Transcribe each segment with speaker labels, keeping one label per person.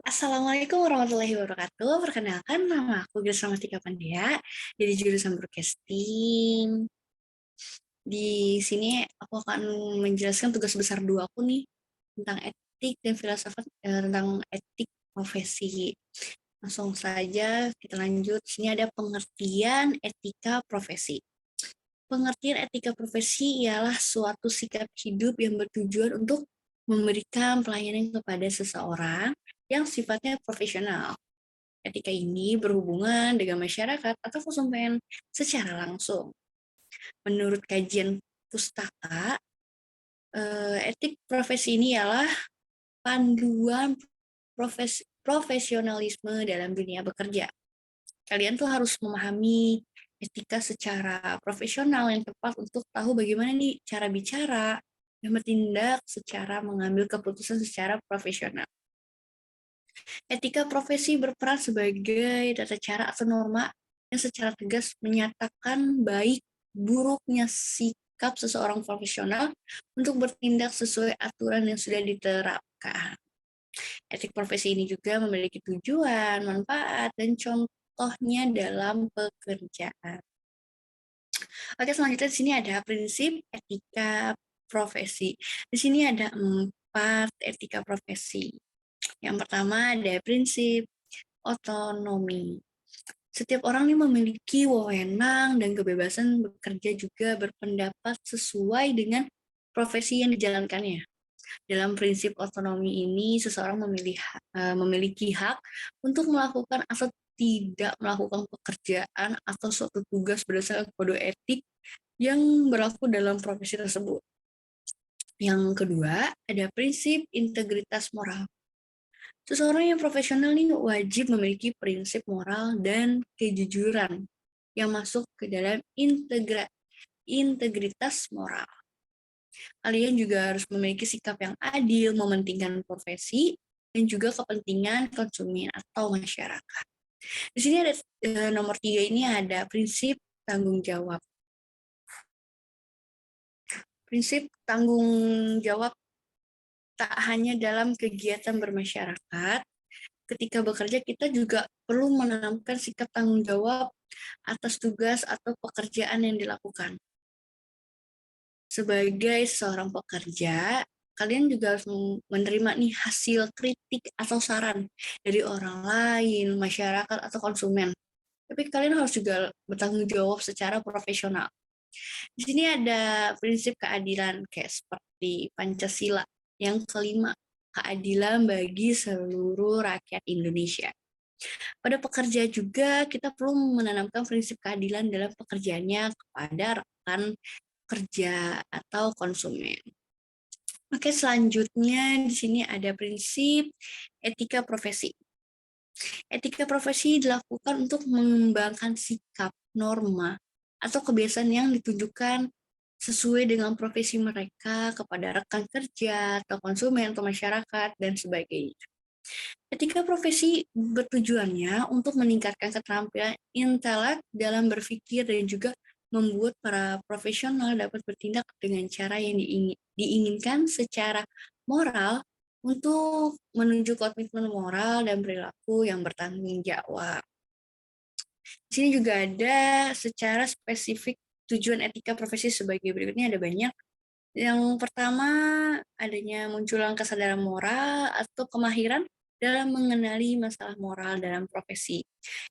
Speaker 1: Assalamualaikum warahmatullahi wabarakatuh. Perkenalkan, nama aku Gilsra Mastika Pandya dari jurusan Broadcasting. Di sini aku akan menjelaskan tugas besar 2 aku nih tentang etik dan filsafat tentang etik profesi. Langsung saja kita lanjut. Di sini ada pengertian etika profesi. Pengertian etika profesi ialah suatu sikap hidup yang bertujuan untuk memberikan pelayanan kepada seseorang yang sifatnya profesional. Etika ini berhubungan dengan masyarakat atau konsumen secara langsung. Menurut kajian pustaka, etik profesi ini ialah panduan profesionalisme dalam dunia bekerja. Kalian tuh harus memahami etika secara profesional yang tepat untuk tahu bagaimana nih cara bicara dan bertindak secara mengambil keputusan secara profesional. Etika profesi berperan sebagai tata cara atau norma yang secara tegas menyatakan baik buruknya sikap seseorang profesional untuk bertindak sesuai aturan yang sudah diterapkan. Etik profesi ini juga memiliki tujuan, manfaat, dan contohnya dalam pekerjaan. Oke, selanjutnya di sini ada prinsip etika profesi. Di sini ada 4 etika profesi. Yang pertama ada prinsip otonomi. Setiap orang ini memiliki wewenang dan kebebasan bekerja juga berpendapat sesuai dengan profesi yang dijalankannya. Dalam prinsip otonomi ini, seseorang memiliki hak untuk melakukan atau tidak melakukan pekerjaan atau suatu tugas berdasarkan kode etik yang berlaku dalam profesi tersebut. Yang kedua, ada prinsip integritas moral. Seseorang yang profesional ini wajib memiliki prinsip moral dan kejujuran yang masuk ke dalam integritas moral. Kalian juga harus memiliki sikap yang adil, mementingkan profesi, dan juga kepentingan konsumen atau masyarakat. Di sini ada nomor 3 ini ada prinsip tanggung jawab. Prinsip tanggung jawab tak hanya dalam kegiatan bermasyarakat, ketika bekerja kita juga perlu menanamkan sikap tanggung jawab atas tugas atau pekerjaan yang dilakukan. Sebagai seorang pekerja, kalian juga harus menerima nih hasil kritik atau saran dari orang lain, masyarakat, atau konsumen. Tapi kalian harus juga bertanggung jawab secara profesional. Di sini ada prinsip keadilan kayak seperti Pancasila. Yang kelima, keadilan bagi seluruh rakyat Indonesia. Pada pekerja juga kita perlu menanamkan prinsip keadilan dalam pekerjaannya kepada rekan kerja atau konsumen. Oke, selanjutnya di sini ada prinsip etika profesi. Etika profesi dilakukan untuk mengembangkan sikap, norma, atau kebiasaan yang ditunjukkan sesuai dengan profesi mereka kepada rekan kerja, atau konsumen, atau masyarakat, dan sebagainya. Etika profesi bertujuannya untuk meningkatkan keterampilan intelek dalam berpikir dan juga membuat para profesional dapat bertindak dengan cara yang diinginkan secara moral untuk menuju komitmen moral dan perilaku yang bertanggung jawab. Di sini juga ada secara spesifik tujuan etika profesi sebagai berikutnya ada banyak. Yang pertama, adanya munculnya kesadaran moral atau kemahiran dalam mengenali masalah moral dalam profesi.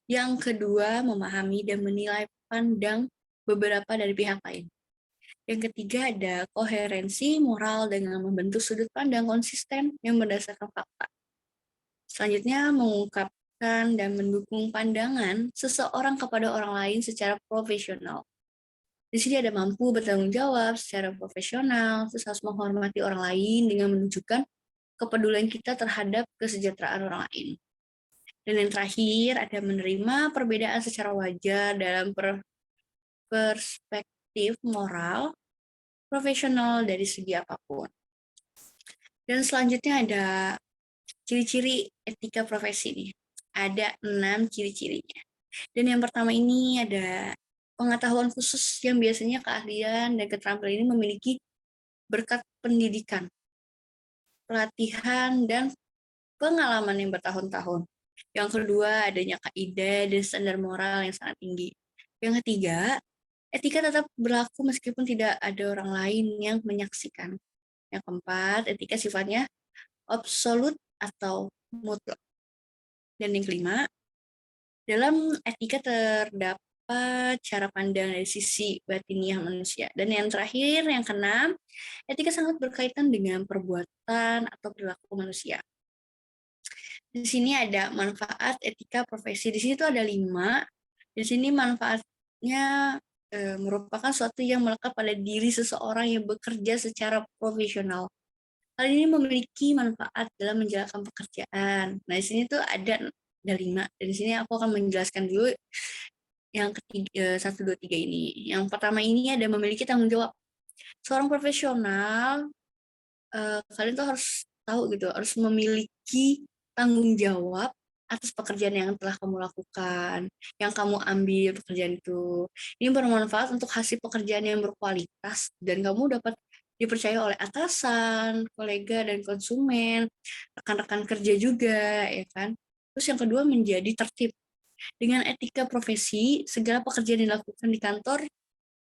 Speaker 1: Yang kedua, memahami dan menilai pandang beberapa dari pihak lain. Yang ketiga, ada koherensi moral dengan membentuk sudut pandang konsisten yang berdasarkan fakta. Selanjutnya, mengungkapkan dan mendukung pandangan seseorang kepada orang lain secara profesional. Di sini ada mampu bertanggung jawab secara profesional, terus harus menghormati orang lain dengan menunjukkan kepedulian kita terhadap kesejahteraan orang lain. Dan yang terakhir, ada menerima perbedaan secara wajar dalam perspektif moral, profesional dari segi apapun. Dan selanjutnya ada ciri-ciri etika profesi nih. Ada 6 ciri-cirinya. Dan yang pertama ini ada pengetahuan khusus yang biasanya keahlian dan keterampilan ini memiliki berkat pendidikan, pelatihan, dan pengalaman yang bertahun-tahun. Yang kedua, adanya kaidah dan standar moral yang sangat tinggi. Yang ketiga, etika tetap berlaku meskipun tidak ada orang lain yang menyaksikan. Yang keempat, etika sifatnya absolut atau mutlak. Dan yang kelima, dalam etika terdapat cara pandang dari sisi batiniah manusia. Dan yang terakhir, yang keenam, etika sangat berkaitan dengan perbuatan atau perilaku manusia. Di sini ada manfaat etika profesi. Di sini tuh ada 5. Di sini manfaatnya merupakan suatu yang melekat pada diri seseorang yang bekerja secara profesional. Hal ini memiliki manfaat dalam menjalankan pekerjaan. Nah, di sini tuh ada 5. Dan di sini aku akan menjelaskan dulu yang ketiga, 1, 2, 3 ini. Yang pertama ini ada memiliki tanggung jawab. Seorang profesional, kalian tuh harus tahu gitu, harus memiliki tanggung jawab atas pekerjaan yang telah kamu lakukan, yang kamu ambil pekerjaan itu. Ini bermanfaat untuk hasil pekerjaan yang berkualitas dan kamu dapat dipercaya oleh atasan, kolega dan konsumen, rekan-rekan kerja juga, ya kan. Terus yang kedua menjadi tertib. Dengan etika profesi, segala pekerjaan yang dilakukan di kantor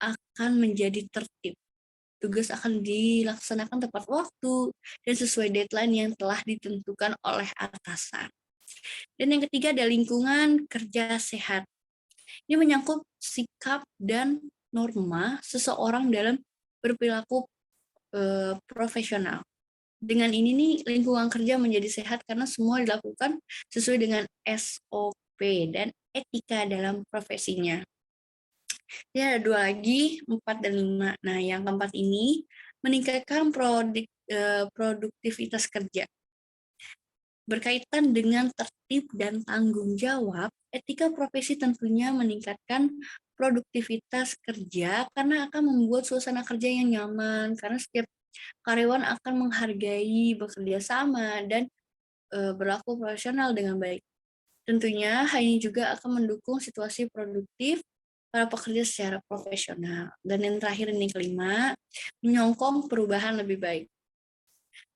Speaker 1: akan menjadi tertib. Tugas akan dilaksanakan tepat waktu dan sesuai deadline yang telah ditentukan oleh atasan. Dan yang ketiga ada lingkungan kerja sehat. Ini menyangkut sikap dan norma seseorang dalam berperilaku profesional. Dengan ini nih lingkungan kerja menjadi sehat karena semua dilakukan sesuai dengan SOP dan etika dalam profesinya. Ya, ada 2 lagi, 4 dan 5. Nah, yang keempat ini meningkatkan produktivitas kerja. Berkaitan dengan tertib dan tanggung jawab, etika profesi tentunya meningkatkan produktivitas kerja karena akan membuat suasana kerja yang nyaman, karena setiap karyawan akan menghargai bekerja sama dan berlaku profesional dengan baik. Tentunya hal ini juga akan mendukung situasi produktif para pekerja secara profesional. Dan yang terakhir ini kelima, menyokong perubahan lebih baik.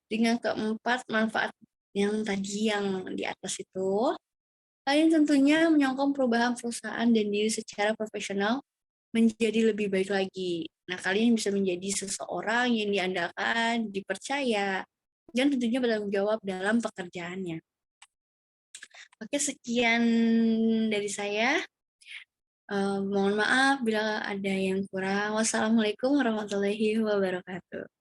Speaker 1: Dengan keempat manfaat yang tadi yang di atas itu, kalian tentunya menyokong perubahan perusahaan dan diri secara profesional menjadi lebih baik lagi. Nah, kalian bisa menjadi seseorang yang diandalkan, dipercaya, dan tentunya bertanggung jawab dalam pekerjaannya. Oke, sekian dari saya. Mohon maaf bila ada yang kurang. Wassalamualaikum warahmatullahi wabarakatuh.